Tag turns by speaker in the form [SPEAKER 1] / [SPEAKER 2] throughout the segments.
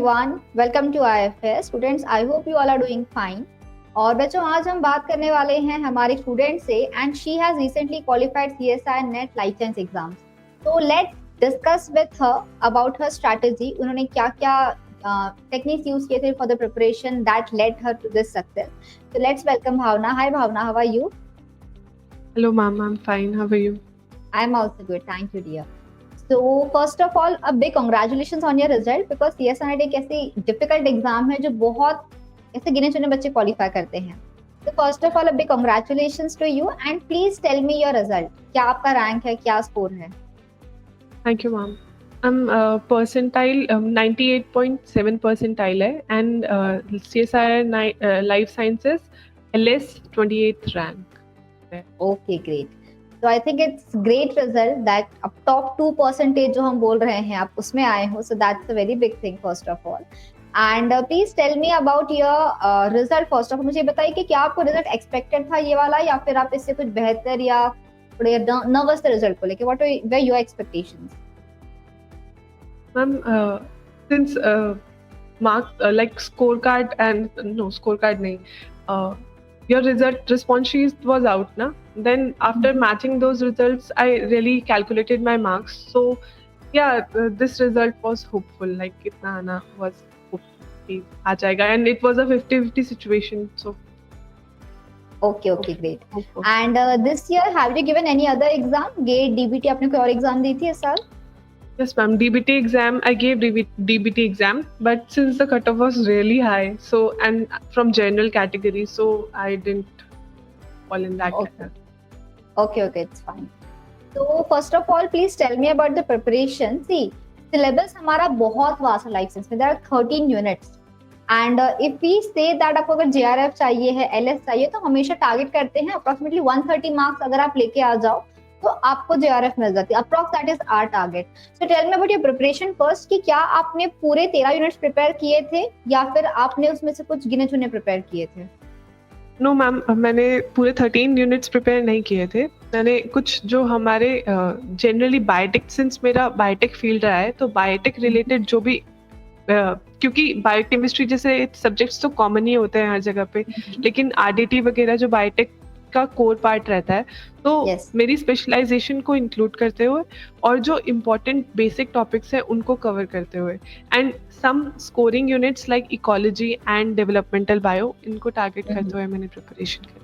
[SPEAKER 1] everyone, welcome to IFAS. Students, I hope you all are doing fine. और बच्चों आज हम बात करने वाले हैं हमारे स्टूडेंट से and she has recently qualified CSIR NET licence exams. तो let's discuss with her about her strategy. उन्होंने क्या क्या टेक्निक्स यूज किए थे for the preparation that led her to this success. So let's welcome Bhavna. Hi Bhavna, how are you?
[SPEAKER 2] Hello ma'am, I'm fine. How are you?
[SPEAKER 1] I'm also good, thank you dear. So first of all, a big congratulations on your result because CSIR एक ऐसी difficult exam है जो बहुत ऐसे गिने चुने बच्चे qualify करते हैं. So first of all, a big congratulations to you and please tell me your result. क्या आपका rank है, क्या score है?
[SPEAKER 2] Thank you ma'am. I'm percentile 98.7 percentile है and CSIR Life Sciences LS 28th rank.
[SPEAKER 1] Okay, great. So I think it's great result that अब top 2% जो हम बोल रहे हैं आप उसमें आए हो. So that's a very big thing first of all. And please tell me about your result first of all. मुझे बताइए कि क्या आपको रिजल्ट एक्सपेक्टेड था ये वाला या फिर आप इससे कुछ बेहतर या थोड़े नर्वस थे रिजल्ट को लेके. What were your expectations?
[SPEAKER 2] Ma'am, since mark like scorecard and no scorecard nahi. Your response sheet was out, na? Then after matching those results, I really calculated my marks. So yeah, this result was hopeful. Like kitna ana was hopeful aa jayega, and it was a 50-50 situation. So
[SPEAKER 1] okay, great. And this year, have you given any other exam? GATE, DBT, आपने कोई और exam दी थी इस साल?
[SPEAKER 2] Yes, ma'am. DBT exam. I gave DBT exam, but since the cutoff was really high, so and from general category, so I didn't fall in that category.
[SPEAKER 1] Okay, it's fine. So first of all, please tell me about the preparation. See, syllabus हमारा बहुत vast है license में. There are 13 units. And if we say that आपको अगर JRF चाहिए है, LS चाहिए, तो हमेशा target करते हैं approximately 130 marks अगर आप लेके आ जाओ तो आपको JRF मिल जाती है. Approx that is our target. So tell me about your preparation first कि क्या आपने पूरे 13 यूनिट्स प्रिपेयर किए थे या फिर आपने उसमें से कुछ गिने चुने प्रिपेयर किए थे?
[SPEAKER 2] नो मैम, मैंने पूरे 13 यूनिट्स प्रिपेयर नहीं किए थे. मैंने कुछ जो हमारे जनरली बायोटेक, सिंस मेरा बायोटेक फील्ड रहा है, तो बायोटेक रिलेटेड जो भी क्योंकि बायोकेमिस्ट्री जैसे सब्जेक्ट्स तो कॉमन ही होते हैं हर जगह पे, लेकिन RDT वगैरह जो बायोटेक का कोर पार्ट रहता है, तो मेरी स्पेशलाइजेशन को इंक्लूड करते हुए और जो इम्पोर्टेंट बेसिक टॉपिक्स हैं उनको कवर करते हुए and some scoring units like ecology and developmental bio, इनको टारगेट करते हुए मैंने प्रिपरेशन की.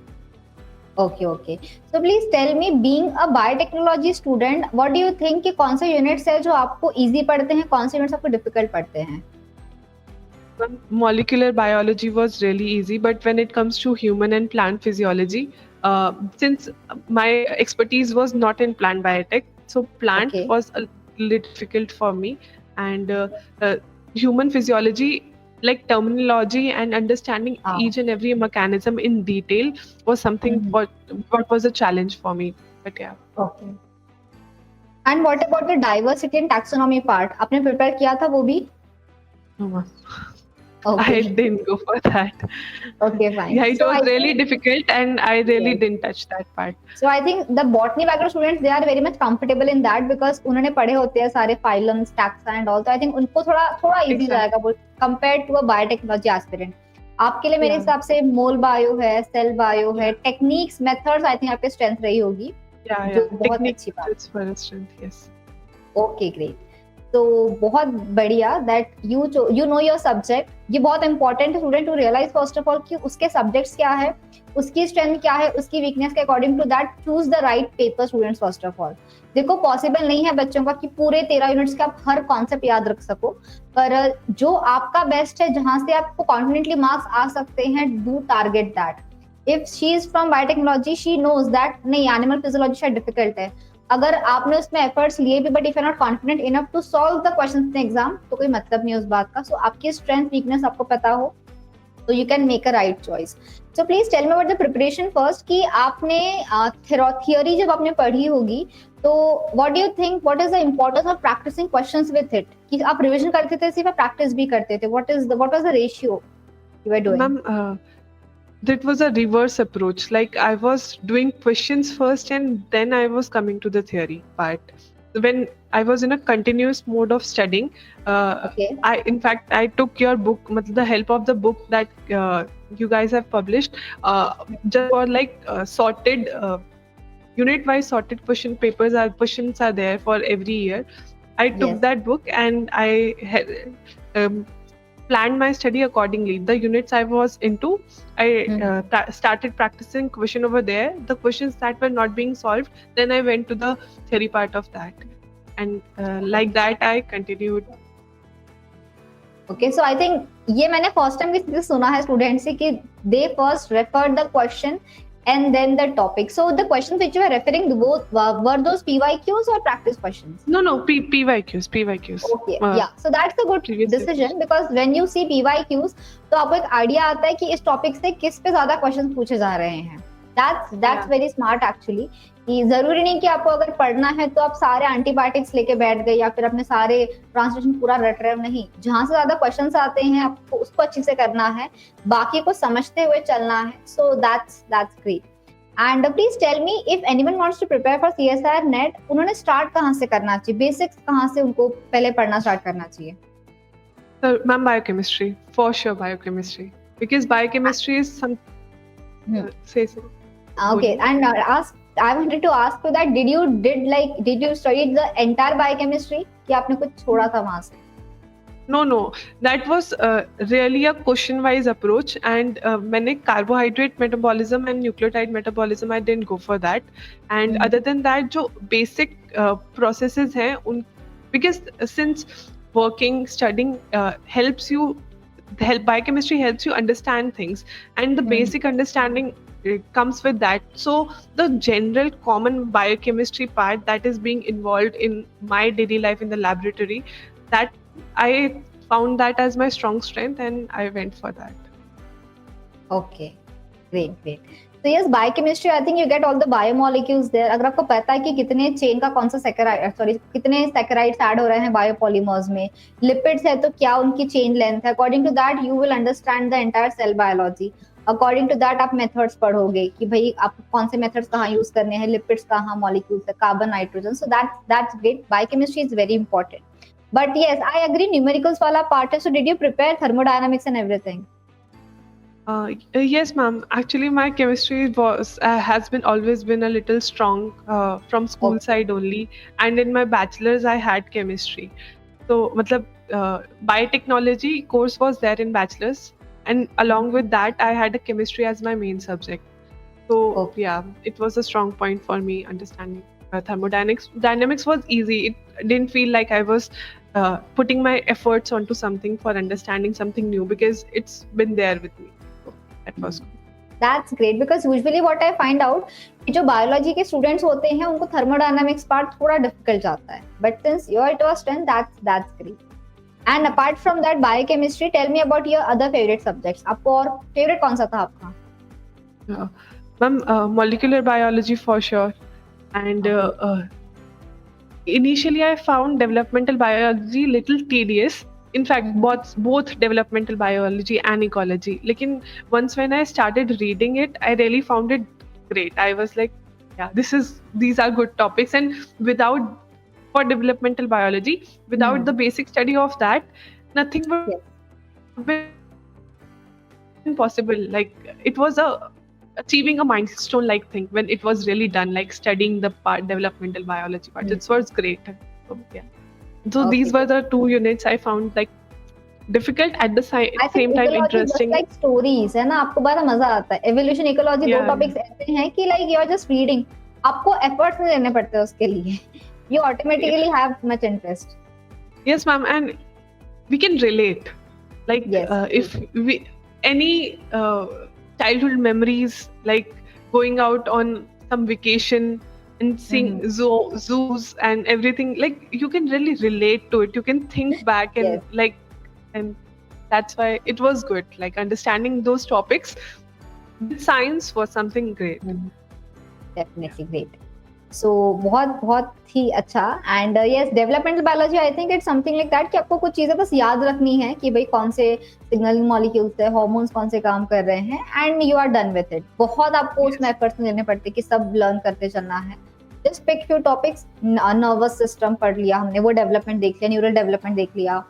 [SPEAKER 1] Okay. So please tell me, being a biotechnology student, what do you think कि कौन से यूनिट्स है जो आपको इजी पढ़ते हैं, कौन से यूनिट्स आपको डिफिकल्ट पढ़ते हैं?
[SPEAKER 2] Molecular biology was really easy, but when it comes to human and plant physiology, since my expertise was not in plant biotech, so plant was a little difficult for me, and human physiology, like terminology and understanding each and every mechanism in detail was something what was a challenge for me. But yeah.
[SPEAKER 1] Okay. And what about the diversity and taxonomy part? आपने prepare किया था वो भी?
[SPEAKER 2] No. Okay. I didn't go for that.
[SPEAKER 1] Okay, fine.
[SPEAKER 2] Yeah, it was really difficult and I really didn't touch that part.
[SPEAKER 1] So I think the botany background students, they are very much comfortable in that because उन्होंने पढ़े होते हैं सारे phylums, taxa and all. So I think उनको थोड़ा easy जाएगा compared to a biotechnology aspirant. आपके लिए मेरे हिसाब से मोल बायो है, सेल बायो है, टेक्निक्स, मेथड्स आई थिंक आपके स्ट्रेंथ रही होगी.
[SPEAKER 2] जो बहुत अच्छी बात. Yes.
[SPEAKER 1] Okay, great. तो बहुत बढ़िया that you know your subject. ये बहुत important है student to realise first of all कि उसके सब्जेक्ट्स क्या है, उसकी स्ट्रेंथ क्या है, उसकी वीकनेस के according to that choose the right paper students first of all. देखो पॉसिबल नहीं है बच्चों का कि पूरे 13 यूनिट्स का आप हर कॉन्सेप्ट याद रख सको, पर जो आपका बेस्ट है, जहां से आपको कॉन्फिडेंटली मार्क्स आ सकते हैं, do target that. If she is from biotechnology, she knows that नहीं एनिमल फिजियोलॉजी शायद डिफिकल्ट है. अगर आपने उसमें एफर्ट्स लिए भी but if you are not confident enough to solve the questions in exam, तो कोई मतलब नहीं उस बात का. सो आपकी स्ट्रेंथ वीकनेस आपको पता हो तो you can make a right choice. So please tell me about the preparation first कि आपने थियोरी जब आपने पढ़ी होगी तो what do you think, what is the importance of practising questions with it? कि आप रिवीजन करते थे सिर्फ, प्रैक्टिस भी करते थे? What was the ratio you were doing?
[SPEAKER 2] That was a reverse approach. Like I was doing questions first and then I was coming to the theory part. when I was in a continuous mode of studying,
[SPEAKER 1] Okay.
[SPEAKER 2] I took your book, the help of the book that you guys have published, just for like sorted unit wise sorted questions are there for every year. I took
[SPEAKER 1] Yes.
[SPEAKER 2] that book and I um, planned my study accordingly. The units I was into, I
[SPEAKER 1] Hmm.
[SPEAKER 2] started practicing question over there. The questions that were not being solved, then I went to the theory part of that, and like that I continued.
[SPEAKER 1] Okay so I think ये मैंने first time किसी से सुना है student से कि they first refer the question and then the topic. So the questions which you were referring to both were those PYQs or practice questions?
[SPEAKER 2] No, PYQs.
[SPEAKER 1] Okay, yeah. So that's a good decision because when you see PYQs, तो आपको एक idea आता है कि इस topic से किस पे ज्यादा क्वेश्चन पूछे जा रहे हैं. That's very smart actually. कि जरूरी नहीं कि आपको अगर पढ़ना है तो आप सारे एंटीबायोटिक्स लेके बैठ गए या फिर अपने सारे ट्रांसलेशन पूरा रट रहे हो. नहीं, जहां से ज्यादा क्वेश्चंस आते हैं आपको उसको अच्छे से करना है, बाकी को समझते हुए चलना है. सो that's great. And please tell me if anyone wants to prepare for CSIR NET, उन्होंने स्टार्ट कहाँ से करना चाहिए, बेसिक्स कहाँ से उनको पहले पढ़ना स्टार्ट करना चाहिए?
[SPEAKER 2] Ma'am, biochemistry, for sure biochemistry, because biochemistry is some say.
[SPEAKER 1] Okay, and I wanted to ask you that did you study the entire biochemistry कि आपने कुछ छोड़ा था वहां से?
[SPEAKER 2] No, that was really a question wise approach, and मैंने carbohydrate metabolism and nucleotide metabolism I didn't go for that, and other than that जो basic processes हैं उन, because since working studying biochemistry helps you understand things, and the basic understanding comes with that. So the general common biochemistry part that is being involved in my daily life in the laboratory, that I found that as my strong strength and I went for that.
[SPEAKER 1] Okay, great. So yes, biochemistry, I think you get all the biomolecules there. अगर आपको पता है कि कितने chain का कौन सा कितने सैकराइड्स ऐड हो रहे हैं बायोपॉलीमर्स में, लिपिड्स है तो क्या उनकी चेन लेंथ है, according to that you will understand the entire cell biology. According to that आप मेथड्स पढ़ोगे कि भाई आप कौन से मेथड्स कहाँ यूज करने हैं, लिपिड्स कहाँ, मॉलिक्यूल्स है, carbon, nitrogen. So that's great. Biochemistry is very important. But yes, I agree, numericals वाला part है. So did you prepare thermodynamics and everything?
[SPEAKER 2] Yes, ma'am. Actually, my chemistry has always been a little strong from school side only, and in my bachelor's I had chemistry. So, biotechnology course was there in bachelor's, and along with that, I had a chemistry as my main subject. So yeah, it was a strong point for me understanding thermodynamics. Dynamics was easy. It didn't feel like I was putting my efforts onto something for understanding something new, because it's been there with me. So that was good.
[SPEAKER 1] That's great, because usually what I find out कि जो biology के students होते हैं उनको thermodynamics part थोड़ा difficult जाता है, but since it was strength, that's great. And apart from that biochemistry, tell me about your other favorite subjects. आपको और फेवरेट कौन सा था आपका?
[SPEAKER 2] Ma'am, molecular biology for sure, and initially I found developmental biology little tedious. In fact, both developmental biology and ecology. Lekin once when I started reading it, I really found it great. I was like, yeah, these are good topics, and for developmental biology, without the basic study of that, nothing would have been possible. Like, it was achieving a milestone like thing when it was really done, like studying the developmental biology part. It was great. So yeah. So these were the two units I found like difficult at the same time interesting.
[SPEAKER 1] Like stories है ना, आपको बड़ा मजा आता है. Evolution, ecology, दो topics ऐसे हैं कि like you're just reading. आपको efforts नहीं लेने पड़ते उसके लिए. You automatically have much interest.
[SPEAKER 2] Yes, ma'am, and we can relate. Like if we any childhood memories, like going out on some vacation and seeing zoos and everything, like you can really relate to it. You can think back and and that's why it was good. Like understanding those topics, science was something great.
[SPEAKER 1] Definitely great. So बहुत ही अच्छा. And yes, developmental biology, I think it's something like that कि आपको कुछ चीजें बस याद रखनी है कि भाई कौन से सिग्नलिंग मॉलिक्यूल्स है, हार्मोन्स कौन से काम कर रहे हैं, and you are done with it. बहुत आपको उसमें एफर्ट्स लेने पड़ते कि सब लर्न करते चलना है. Just pick few topics, nervous system पढ़ लिया हमने, वो डेवलपमेंट देख लिया, न्यूरल डेवलपमेंट देख लिया,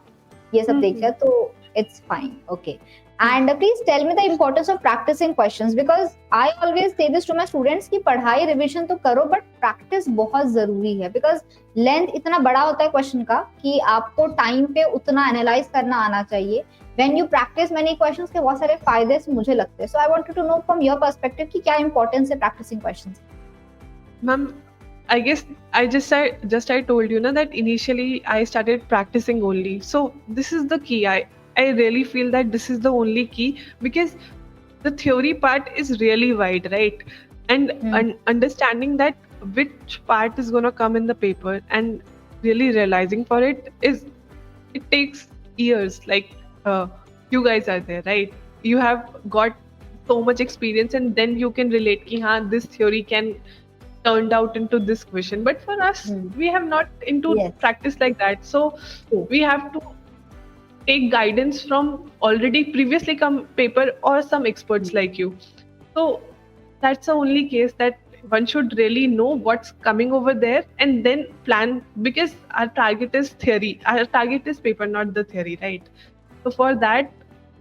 [SPEAKER 1] ये सब देख लिया, तो it's fine. Okay. And please tell me the importance of practicing questions, because I always say this to my students कि पढ़ाई रिविजन तो करो but practice बहुत जरूरी है, because लेंथ इतना बड़ा होता है क्वेश्चन का कि आपको टाइम पे उतना एनालाइज करना आना चाहिए. When you practice many questions के बहुत सारे फायदे मुझे लगते हैं. So I wanted to know from your perspective कि क्या importance है practicing questions.
[SPEAKER 2] Ma'am, I guess I told you na that initially I started practicing only. So this is the key. I really feel that this is the only key, because the theory part is really wide, right? And understanding that which part is going to come in the paper and really realizing for it takes years. Like you guys are there, right? You have got so much experience, and then you can relate ki haan, this theory can turned out into this question. But for us, we have not into practice like that, so we have to take guidance from already previously come paper or some experts like you. So that's the only case that one should really know what's coming over there and then plan, because our target is theory, our target is paper, not the theory, right? So for that,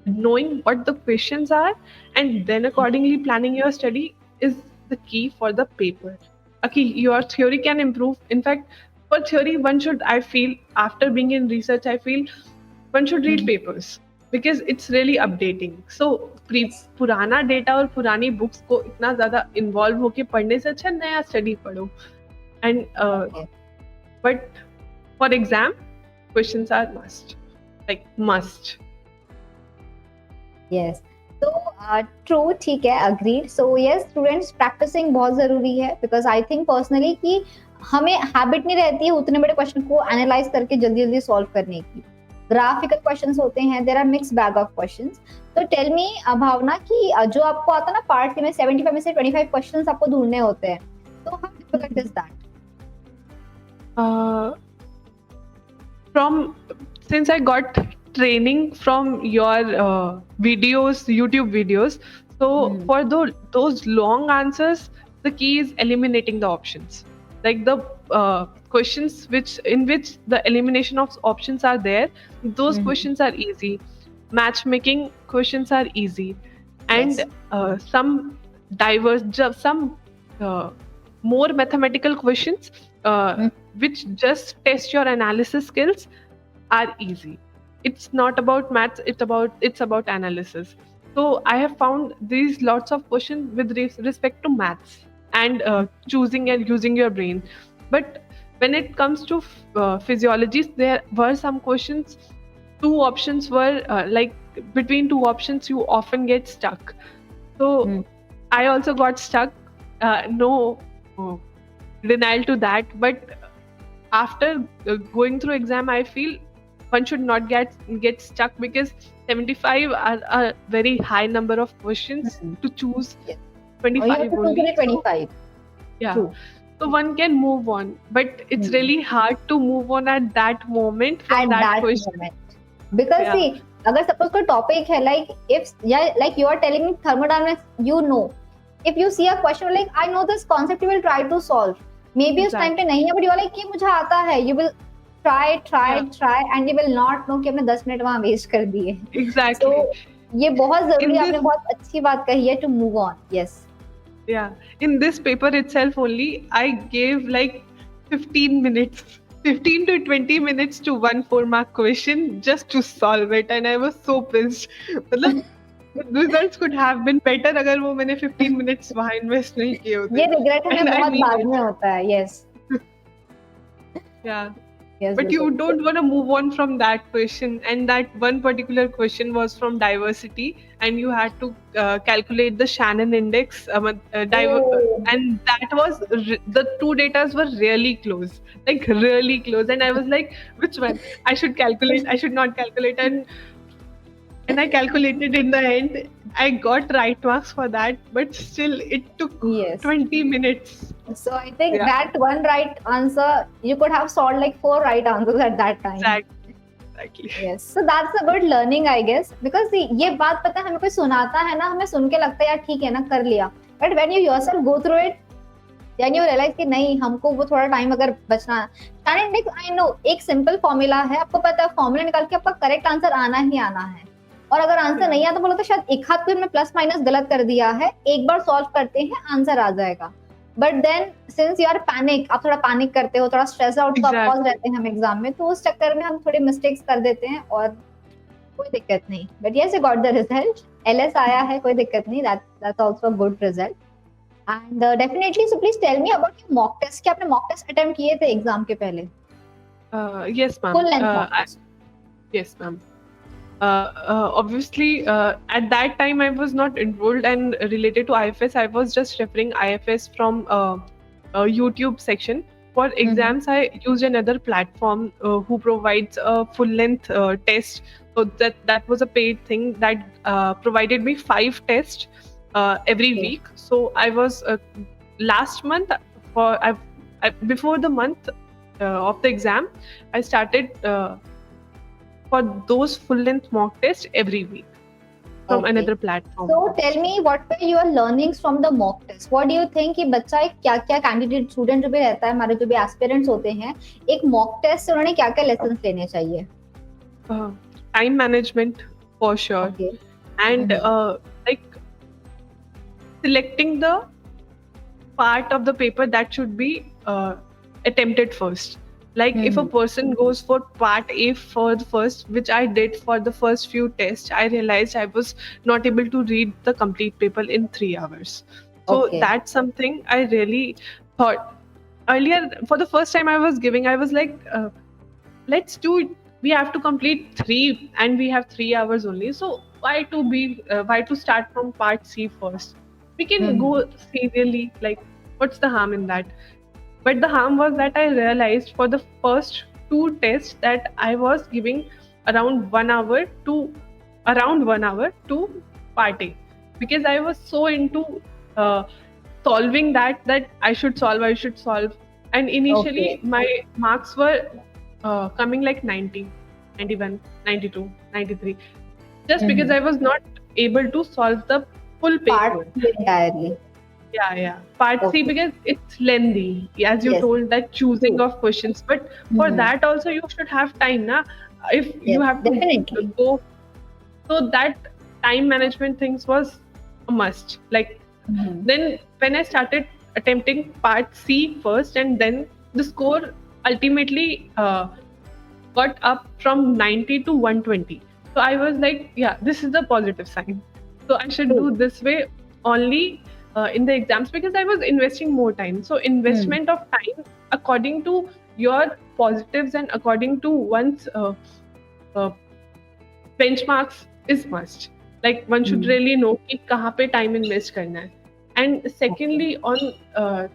[SPEAKER 2] knowing what the questions are and then accordingly planning your study is the key for the paper. Okay, your theory can improve. In fact, for theory, one should, I feel, after being in research, I feel one should read papers, because it's really updating. So पुराना data और पुरानी books को इतना ज्यादा involve होके पढ़ने से अच्छा नया स्टडी पढ़ो. And but for exam questions are must, like must.
[SPEAKER 1] Yes, तो ट्रू, ठीक है, agreed. So yes students, practising बहुत जरूरी है, बिकॉज आई थिंक पर्सनली कि हमें हैबिट नहीं रहती है उतने बड़े क्वेश्चन को एनालाइज करके जल्दी जल्दी सॉल्व करने की. ग्राफिकल क्वेश्चंस होते हैं, there are mix bag of questions. तो टेल मी भावना कि जो आपको आता है ना पार्ट में 75 में से 25 क्वेश्चंस आपको ढूंढने होते हैं, तो how difficult is that?
[SPEAKER 2] From since I got training from your videos, YouTube videos, so for those long answers, the key is eliminating the options. Like the questions in which the elimination of options are there, those questions are easy. Matchmaking questions are easy, and some more mathematical questions which just test your analysis skills are easy. It's not about maths, it's about analysis. So I have found these lots of questions with respect to maths and choosing and using your brain. But when it comes to physiology, there were some questions, two options were like between two options you often get stuck. So I also got stuck. No denial to that, but after going through exam, I feel one should not get stuck, because 75 are a very high number of questions to choose. 25 only.
[SPEAKER 1] 25.
[SPEAKER 2] Yeah.
[SPEAKER 1] True.
[SPEAKER 2] So one can move on, but it's really hard to move on at that moment from that question.
[SPEAKER 1] Moment. Because see, अगर suppose कोई topic है, like you are telling me thermodynamics, you know, if you see a question like I know this concept, you will try to solve. Maybe उस time पे नहीं है, but you are like कि मुझे आता है, you will try, and you will not know कि हमने 10 मिनट वहाँ waste कर दिए.
[SPEAKER 2] Exactly.
[SPEAKER 1] So ये बहुत जरूरी है, आपने बहुत अच्छी बात कही है, to move on. Yes.
[SPEAKER 2] Yeah. In this paper itself only, I gave like 15 to 20 minutes to one 4-mark question just to solve it, and I was so pissed. मतलब results could have been better अगर वो मैंने 15 minutes वहाँ invest नहीं किए होते.
[SPEAKER 1] ये regret हमें बहुत बाद में होता है. Yes.
[SPEAKER 2] Yeah. Yes, but you don't want to move on from that question, and that one particular question was from diversity, and you had to calculate the Shannon index, and that was the two datas were really close, and I was like, which one I should calculate, I should not calculate, and I calculated. In the end, I got right marks for that, but still it took 20 minutes.
[SPEAKER 1] So I think that one right answer, you could have solved like 4 right answers at that time.
[SPEAKER 2] Exactly.
[SPEAKER 1] Yes. So that's a good learning, I guess, because see, ये बात पता है, हमें कोई सुनाता है ना, हमें सुन के लगता है यार ठीक है ना, कर लिया. But when you yourself go through it, यानी वो रियलाइज कि नहीं हमको वो थोड़ा टाइम अगर बचना है। आई नो एक सिंपल फॉर्मूला है, आपको पता है फॉर्मूला निकाल के आपका करेक्ट आंसर आना ही आना है, और अगर आंसर नहीं आता बोलो तो शायद एक हाथ पे प्लस माइनस गलत कर दिया है, एक बार सॉल्व करते हैं आंसर आ जाएगा। But then since you are panic, आप थोड़ा पैनिक करते हो, थोड़ा स्ट्रेस आउट का कॉज रहते हैं हम एग्जाम में, तो उस चक्कर में हम थोड़े मिस्टेक्स कर देते हैं, और कोई दिक्कत नहीं। But yes you got the result, LS आया है, कोई दिक्कत नहीं, that's also a good result. And definitely so please tell me about your mock test. क्या आपने मॉक टेस्ट अटेम्प्ट किए थे एग्जाम के पहले?
[SPEAKER 2] Yes ma'am,
[SPEAKER 1] full length mock test?
[SPEAKER 2] yes ma'am. Obviously, at that time I was not enrolled and related to IFAS. I was just referring IFAS from YouTube section. For exams, I used another platform who provides a full-length test. So that was a paid thing that provided me 5 tests every week. So I was last month before the month of the exam, I started for those full-length mock tests every week from another platform.
[SPEAKER 1] So tell me what were your learnings from the mock test? What do you think कि बच्चा एक क्या-क्या candidate student जो भी रहता है, हमारे जो भी एस्पिरेंट्स होते हैं, एक मॉक टेस्ट से उन्होंने क्या-क्या लेसन्स लेने चाहिए?
[SPEAKER 2] Time management for sure, and like selecting the part of the paper that should be attempted first. Like if a person goes for part A for the first, which I did for the first few tests, I realized I was not able to read the complete paper in 3 hours. So that's something I really thought. Earlier, for the first time I was giving, I was like, let's do it. We have to complete 3 and we have 3 hours only. So why to start from part C first? We can go serially, like what's the harm in that? But the harm was that I realized for the first 2 tests that I was giving around 1 hour to part A, because I was so into solving that I should solve. And initially my marks were coming like 90, 91, 92, 93, just because I was not able to solve the full paper
[SPEAKER 1] entirely.
[SPEAKER 2] Yeah. Part C, because it's lengthy, as you told, that choosing of questions. But for that also you should have time, na? If you have to go. So that time management things was a must. Like then when I started attempting part C first, and then the score ultimately got up from 90 to 120. So I was like, yeah, this is a positive sign. So I should do this way only in the exams, because I was investing more time. So investment of time according to your positives and according to one's benchmarks is must. Like one should really know कि कहाँ पे time invest करना है. And secondly, on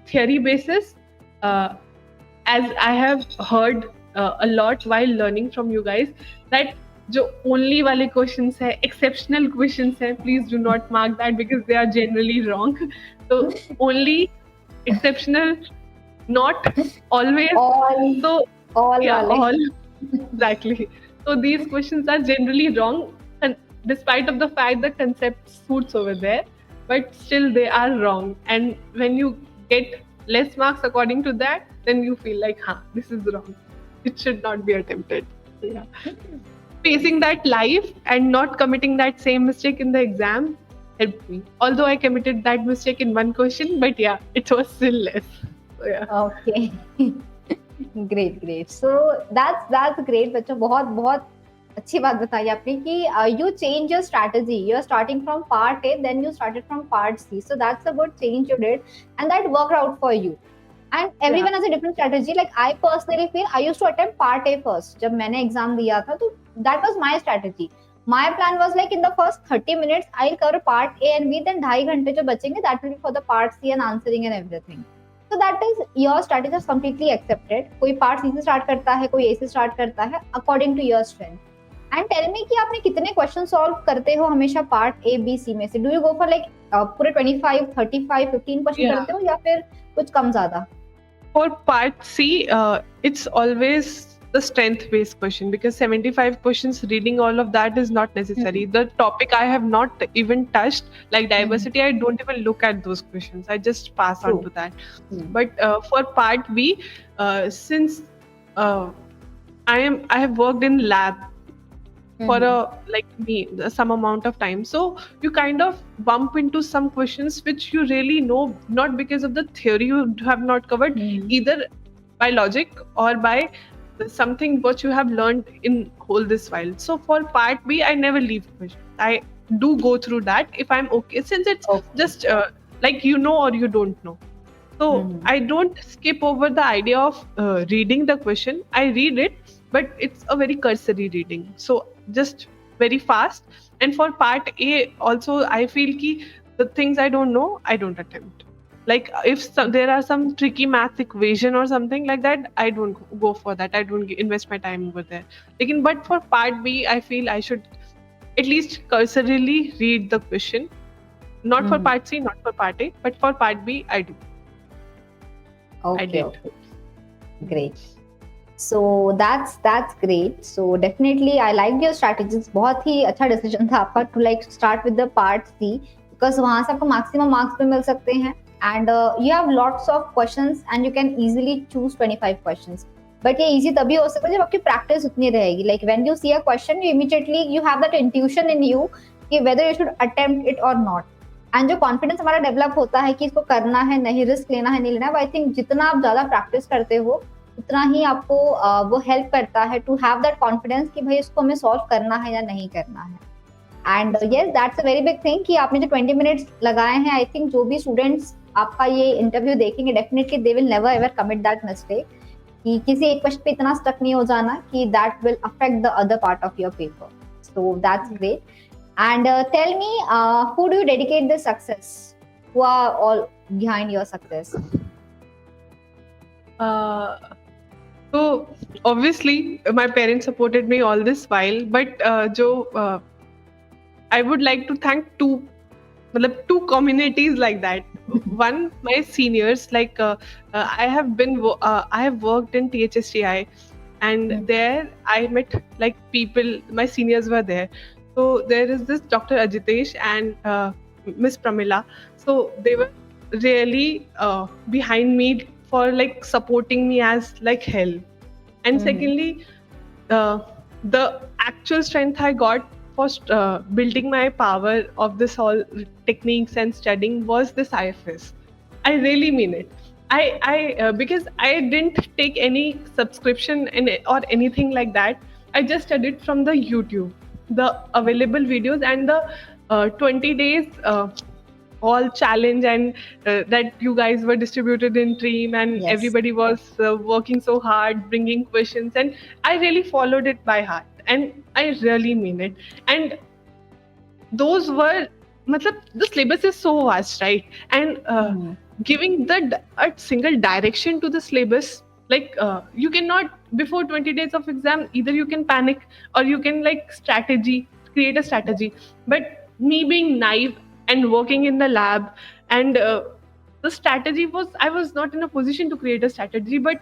[SPEAKER 2] theory basis, as I have heard a lot while learning from you guys, that जो only वाले questions है, exceptional questions है, please do not mark that because they are generally wrong. So only exceptional, not always. All. Exactly. So these questions are generally wrong, and despite of the fact the concept suits over there, but still they are wrong. And when you get less marks according to that, then you feel like, this is wrong. It should not be attempted. So, yeah. Facing that live and not committing that same mistake in the exam helped me. Although I committed that mistake in one question, but yeah, it was still less. So, yeah.
[SPEAKER 1] Okay. Great. So that's great. बच्चों बहुत अच्छी बात बताई आपने कि you change your strategy. You are starting from part A, then you started from part C. So that's a good change you did, and that worked out for you. And everyone has a different strategy. Like I personally feel I used to attempt part A first. जब मैंने exam दिया था तो that was my strategy. My plan was like in the first 30 minutes I'll cover part A and B, then 2.5 घंटे जो बचेंगे that will be for the part C and answering and everything. So that is your strategy is completely accepted. कोई part C से start करता है, कोई A से start करता है according to your strength. And tell me कि आपने कितने question solve करते हो हमेशा part A, B, C में से? Do you go for like पूरे 25, 35, 15 question करते हो या फिर कुछ कम ज़्यादा?
[SPEAKER 2] For part C, it's always the strength based question, because 75 questions reading all of that is not necessary. The topic I have not even touched, like diversity, I don't even look at those questions. I just pass on to that. But for part B, since I have worked in lab for some amount of time, so you kind of bump into some questions which you really know, not because of the theory you have not covered, either by logic or by something what you have learned in whole this while. So for part B, I never leave question. I do go through that if I'm okay, since it's just like or you don't know. So I don't skip over the idea of reading the question. I read it, but it's a very cursory reading. So just very fast. And for part A also, I feel ki the things I don't know, I don't attempt. Like if there are some tricky math equation or something like that, I don't go for that. I don't invest my time over there. But for part B, I feel I should at least cursorily read the question. Not for part C, not for part A, but for part B, I do.
[SPEAKER 1] Okay. Great. So that's great. So definitely I liked your strategies. बहुत ही अच्छा decision था आपका to like start with the part C, because वहाँ से आपको maximum marks भी मिल सकते हैं, and you have lots of questions and you can easily choose 25 questions. But ये easy तभी हो सकता है जब आपकी practice उतनी रहेगी. Like when you see a question, you immediately you have that intuition in you कि whether you should attempt it or not. And जो कॉन्फिडेंस हमारा डेवलप होता है कि इसको करना है, नहीं रिस्क लेना है, नहीं लेना है, आई थिंक जितना आप ज्यादा प्रैक्टिस करते हो उतना ही आपको वो हेल्प करता है टू हैव दैट कॉन्फिडेंस कि भाई इसको हमें सॉल्व करना है या नहीं करना है. And yes, that's a very big thing कि आपने जो 20 मिनट्स लगाए हैं, आई थिंक जो भी स्टूडेंट्स आपका ये इंटरव्यू देखेंगे definitely they will never ever commit that mistake कि किसी एक क्वेश्चन पे इतना स्टक नहीं हो जाना कि that will affect the other part of your paper. So that's great. And tell me, who do you dedicate the success? Who are all behind your success?
[SPEAKER 2] So obviously, my parents supported me all this while. But I would like to thank two communities like that. One, my seniors. Like I have worked in THSTI, and there I met like people. My seniors were there. So there is this Dr. Ajitesh and Miss Pramila. So they were really behind me for like supporting me as like hell. And secondly, the actual strength I got for building my power of this all techniques and studying was this IFAS. I really mean it. I because I didn't take any subscription or anything like that. I just studied from the YouTube. The available videos and the 20 days all challenge and that you guys were distributed in team and everybody was working so hard bringing questions, and I really followed it by heart and I really mean it. And those were the syllabus is so vast, right? And giving a single direction to the syllabus, like you cannot, before 20 days of exam, either you can panic or you can like create a strategy. But me being naive and working in the lab, and the strategy was, I was not in a position to create a strategy, but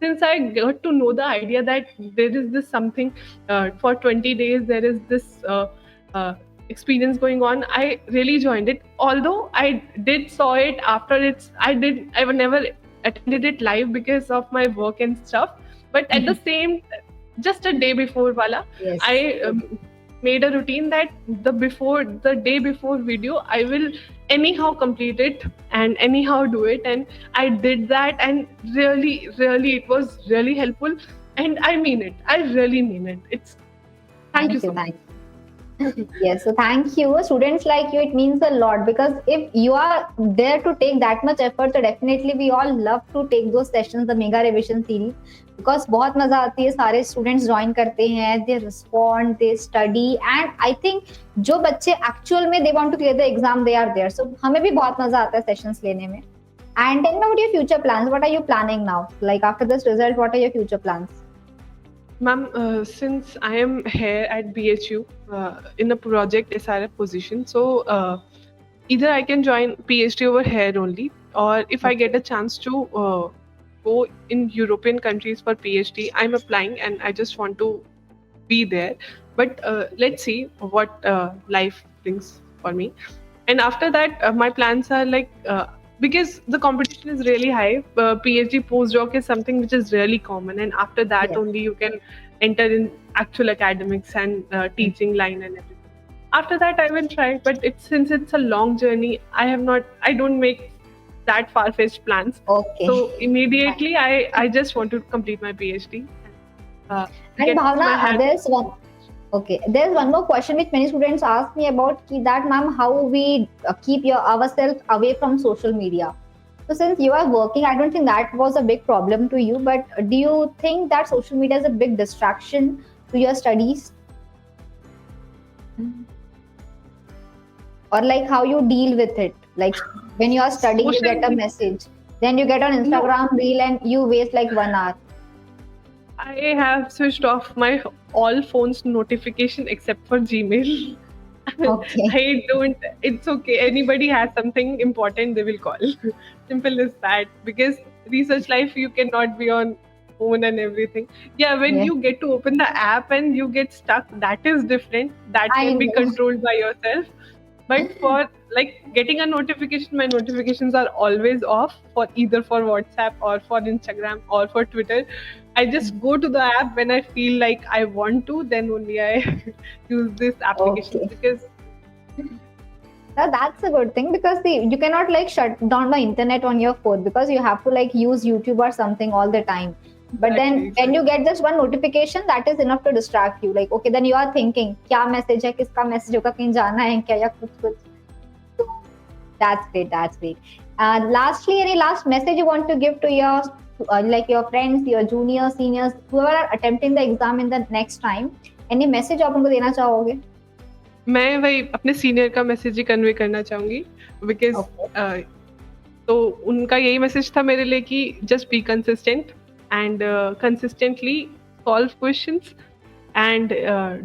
[SPEAKER 2] since I got to know the idea that there is this something for 20 days, there is this experience going on, I really joined it. Although I did saw it after I never attended it live because of my work and stuff. But at the same, just a day before wala, I made a routine that the day before video, I will anyhow complete it and anyhow do it. And I did that, and really, really, it was really helpful. And I mean it. I really mean it. Thank you so much.
[SPEAKER 1] Yes, so thank you. Students like you, it means a lot, because if you are there to take that much effort, so definitely we all love to take those sessions, the mega revision series, because बहुत मजा आती है, सारे students join करते हैं, they respond, they study, and I think जो बच्चे actual में they want to clear the exam, they are there. So हमें भी बहुत मजा आता है sessions लेने में. And tell me about your future plans. What are you planning now? Like after this result, what are your future plans?
[SPEAKER 2] Ma'am, since I am here at BHU in a project SRF position, so either I can join PhD over here only, or if I get a chance to go in European countries for PhD. I'm applying and I just want to be there. But let's see what life brings for me. And after that, my plans are like, because the competition is really high, PhD postdoc is something which is really common, and after that
[SPEAKER 1] Yes.
[SPEAKER 2] only you can enter in actual academics and teaching line and everything. After that I will try, but since it's a long journey, I don't make that far-fetched plans.
[SPEAKER 1] Okay.
[SPEAKER 2] So
[SPEAKER 1] Fine.
[SPEAKER 2] immediately I just want to complete my PhD, uh,
[SPEAKER 1] And
[SPEAKER 2] get
[SPEAKER 1] Bhavna,
[SPEAKER 2] my hand.
[SPEAKER 1] there's one more question which many students ask me about that, ma'am, how we keep ourselves away from social media. So since you are working, I don't think that was a big problem to you, but do you think that social media is a big distraction to your studies? Or like how you deal with it? Like when you are studying, you get a
[SPEAKER 2] Social
[SPEAKER 1] message, then you get on
[SPEAKER 2] No,
[SPEAKER 1] Instagram reel and you waste like 1 hour.
[SPEAKER 2] I have switched off my all phones notification except for Gmail.
[SPEAKER 1] Okay.
[SPEAKER 2] I don't. It's okay. Anybody has something important, they will call. Simple as that. Because research life, you cannot be on phone and everything. Yeah, when
[SPEAKER 1] Yes,
[SPEAKER 2] you get to open the app and you get stuck, that is different. That
[SPEAKER 1] I
[SPEAKER 2] can be
[SPEAKER 1] know.
[SPEAKER 2] controlled by yourself. But for like getting a notification, my notifications are always off for either for WhatsApp or for Instagram or for Twitter. I just go to the app when I feel like I want to, then only I use this applications,
[SPEAKER 1] Okay.
[SPEAKER 2] because
[SPEAKER 1] Now that's a good thing because you cannot like shut down the internet on your phone because you have to like use YouTube or something all the time. But
[SPEAKER 2] exactly,
[SPEAKER 1] then when you
[SPEAKER 2] exactly.
[SPEAKER 1] get just one notification, that is enough to distract you. Like okay, then you are thinking, क्या message है, किसका message होगा, कहीं जाना है क्या या कुछ कुछ. So that's great. That's great. Lastly, any last message you want to give to your like your friends, your juniors, seniors, whoever are attempting the exam in the next time? Any message आप उनको देना चाहोगे?
[SPEAKER 2] मैं वही अपने senior का message ही convey करना चाहूंगी, बिकॉज
[SPEAKER 1] Okay.
[SPEAKER 2] तो उनका यही मैसेज था मेरे लिए कि just be consistent and consistently solve questions and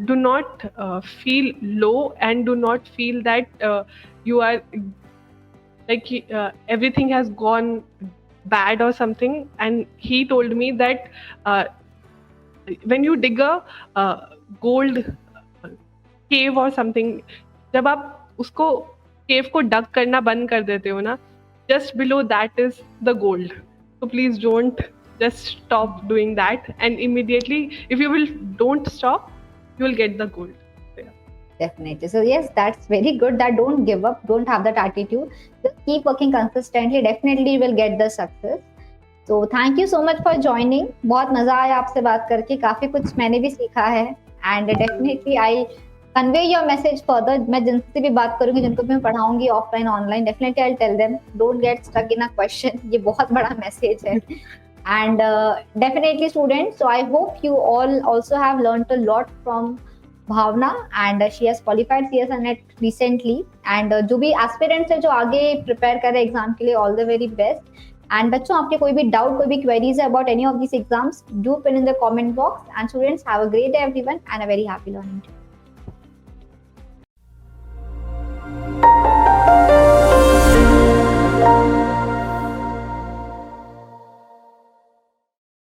[SPEAKER 2] do not feel low and do not feel that you are like everything has gone bad or something. And he told me that when you dig a gold cave or something, जब आप उसको केव को डग करना बंद कर देते हो ना, just below that is the gold. So please don't just stop doing that, and immediately if you will don't stop, you will get the gold. Yeah.
[SPEAKER 1] Definitely. So yes, that's very good. That don't give up. Don't have that attitude. Just keep working consistently. Definitely, you will get the success. So thank you so much for joining. बहुत मजा आया आपसे बात करके. काफी कुछ मैंने भी सीखा है. And definitely, I'll convey your message further. मैं जिनसे भी बात करूंगी, जिनको भी मैं पढ़ाऊंगी offline, online, definitely I'll tell them don't get stuck in a question. ये बहुत बड़ा message है. And definitely, students. So I hope you all also have learned a lot from Bhavna and she has qualified CSIR NET recently. And जो भी aspirants है जो आगे prepare कर रहे हैं एग्जाम के लिए, all the very best. And बच्चों, आपके कोई भी डाउट, कोई भी क्वेरीज है about any of this exams, do pin in the comment box. And students, have a great day everyone and a very happy learning.